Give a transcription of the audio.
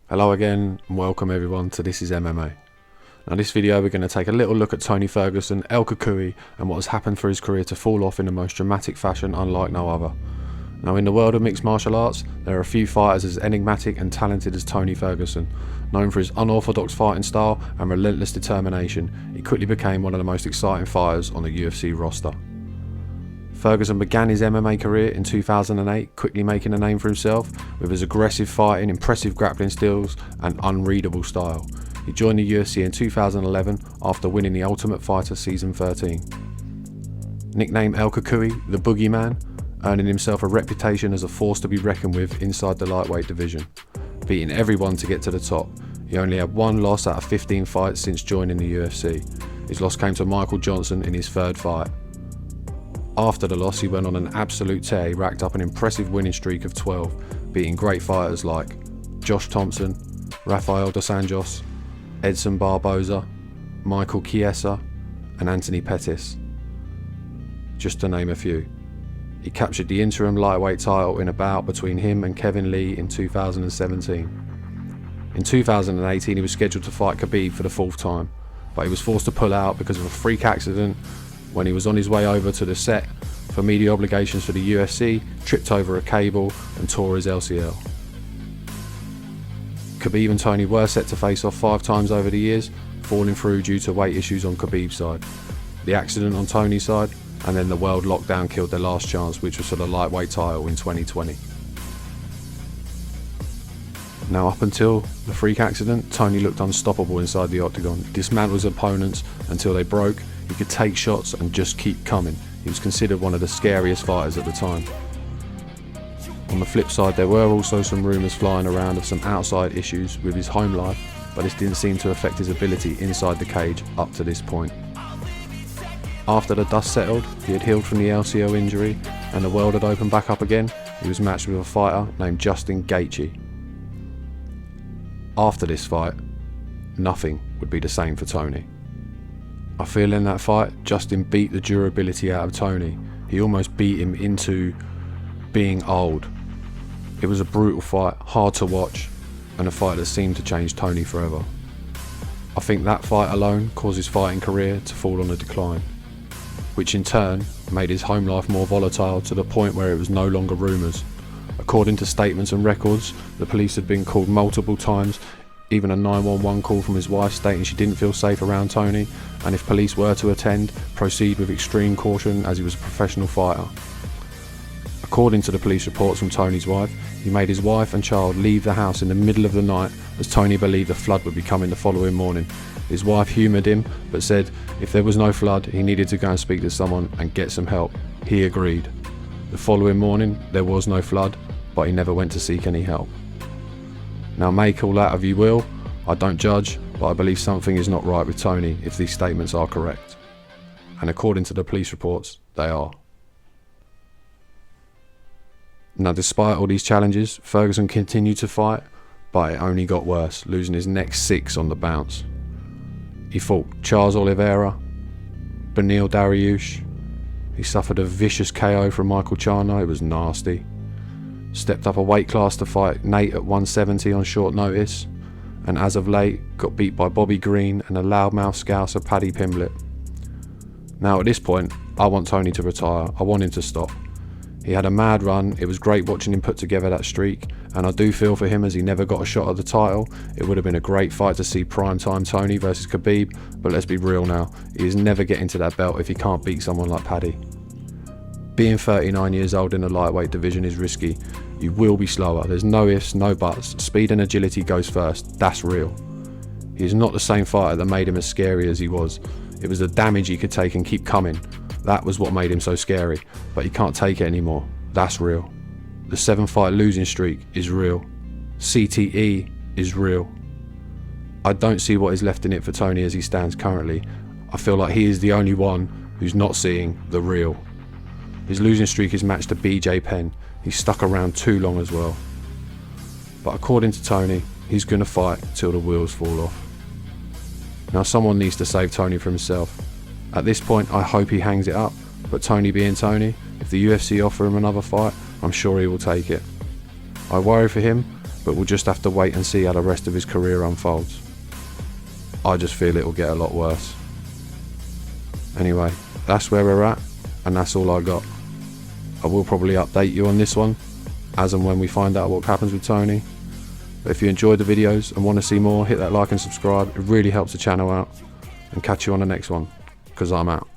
Hello again and welcome everyone to This is MMA. Now this video we're going to take a little look at Tony Ferguson, El Cucuy, and what has happened for his career to fall off in the most dramatic fashion unlike no other. Now in the world of mixed martial arts, there are a few fighters as enigmatic and talented as Tony Ferguson. Known for his unorthodox fighting style and relentless determination, he quickly became one of the most exciting fighters on the UFC roster. Ferguson began his MMA career in 2008, quickly making a name for himself with his aggressive fighting, impressive grappling skills and unreadable style. He joined the UFC in 2011 after winning The Ultimate Fighter Season 13. Nicknamed El Cucuy, the Boogeyman, earning himself a reputation as a force to be reckoned with inside the lightweight division, beating everyone to get to the top. He only had one loss out of 15 fights since joining the UFC. His loss came to Michael Johnson in his third fight. After the loss, he went on an absolute tear. He racked up an impressive winning streak of 12, beating great fighters like Josh Thompson, Rafael dos Anjos, Edson Barboza, Michael Chiesa and Anthony Pettis, just to name a few. He captured the interim lightweight title in a bout between him and Kevin Lee in 2017. In 2018 he was scheduled to fight Khabib for the fourth time, but he was forced to pull out because of a freak accident when he was on his way over to the set for media obligations for the UFC, tripped over a cable and tore his LCL. Khabib and Tony were set to face off 5 times over the years, falling through due to weight issues on Khabib's side, the accident on Tony's side, and then the world lockdown killed their last chance, which was for the lightweight title in 2020. Now up until the freak accident, Tony looked unstoppable inside the octagon. He dismantled his opponents until they broke. He could take shots and just keep coming. He was considered one of the scariest fighters at the time. On the flip side, there were also some rumours flying around of some outside issues with his home life, but this didn't seem to affect his ability inside the cage up to this point. After the dust settled, he had healed from the LCL injury and the world had opened back up again. He was matched with a fighter named Justin Gaethje. After this fight, nothing would be the same for Tony. I feel in that fight, Justin beat the durability out of Tony. He almost beat him into being old. It was a brutal fight, hard to watch, and a fight that seemed to change Tony forever. I think that fight alone caused his fighting career to fall on a decline, which in turn made his home life more volatile to the point where it was no longer rumours. According to statements and records, the police had been called multiple times, even a 911 call from his wife stating she didn't feel safe around Tony, and if police were to attend, proceed with extreme caution as he was a professional fighter. According to the police reports from Tony's wife, he made his wife and child leave the house in the middle of the night as Tony believed a flood would be coming the following morning. His wife humoured him but said if there was no flood he needed to go and speak to someone and get some help. He agreed. The following morning there was no flood, but he never went to seek any help. Now make all that of you will, I don't judge, but I believe something is not right with Tony if these statements are correct. And according to the police reports, they are. Now despite all these challenges, Ferguson continued to fight, but it only got worse, losing his next 6 on the bounce. He fought Charles Oliveira, Beneil Dariush, he suffered a vicious KO from Michael Chano, it was nasty. Stepped up a weight class to fight Nate at 170 on short notice, and as of late got beat by Bobby Green and a loudmouth scouser Paddy Pimblett. Now at this point, I want Tony to retire, I want him to stop. He had a mad run, it was great watching him put together that streak, and I do feel for him as he never got a shot at the title. It would have been a great fight to see primetime Tony versus Khabib, but let's be real now, he is never getting to that belt if he can't beat someone like Paddy. Being 39 years old in the lightweight division is risky. You will be slower, there's no ifs, no buts, speed and agility goes first, that's real. He is not the same fighter that made him as scary as he was. It was the damage he could take and keep coming. That was what made him so scary, but he can't take it anymore, that's real. The 7-fight losing streak is real. CTE is real. I don't see what is left in it for Tony as he stands currently. I feel like he is the only one who's not seeing the real. His losing streak is matched to BJ Penn. He's stuck around too long as well. But according to Tony, he's going to fight till the wheels fall off. Now someone needs to save Tony from himself. At this point I hope he hangs it up, but Tony being Tony, if the UFC offer him another fight, I'm sure he will take it. I worry for him, but we'll just have to wait and see how the rest of his career unfolds. I just feel it'll get a lot worse. Anyway, that's where we're at, and that's all I got. I will probably update you on this one as and when we find out what happens with Tony. But if you enjoyed the videos and want to see more, hit that like and subscribe. It really helps the channel out. And catch you on the next one, because I'm out.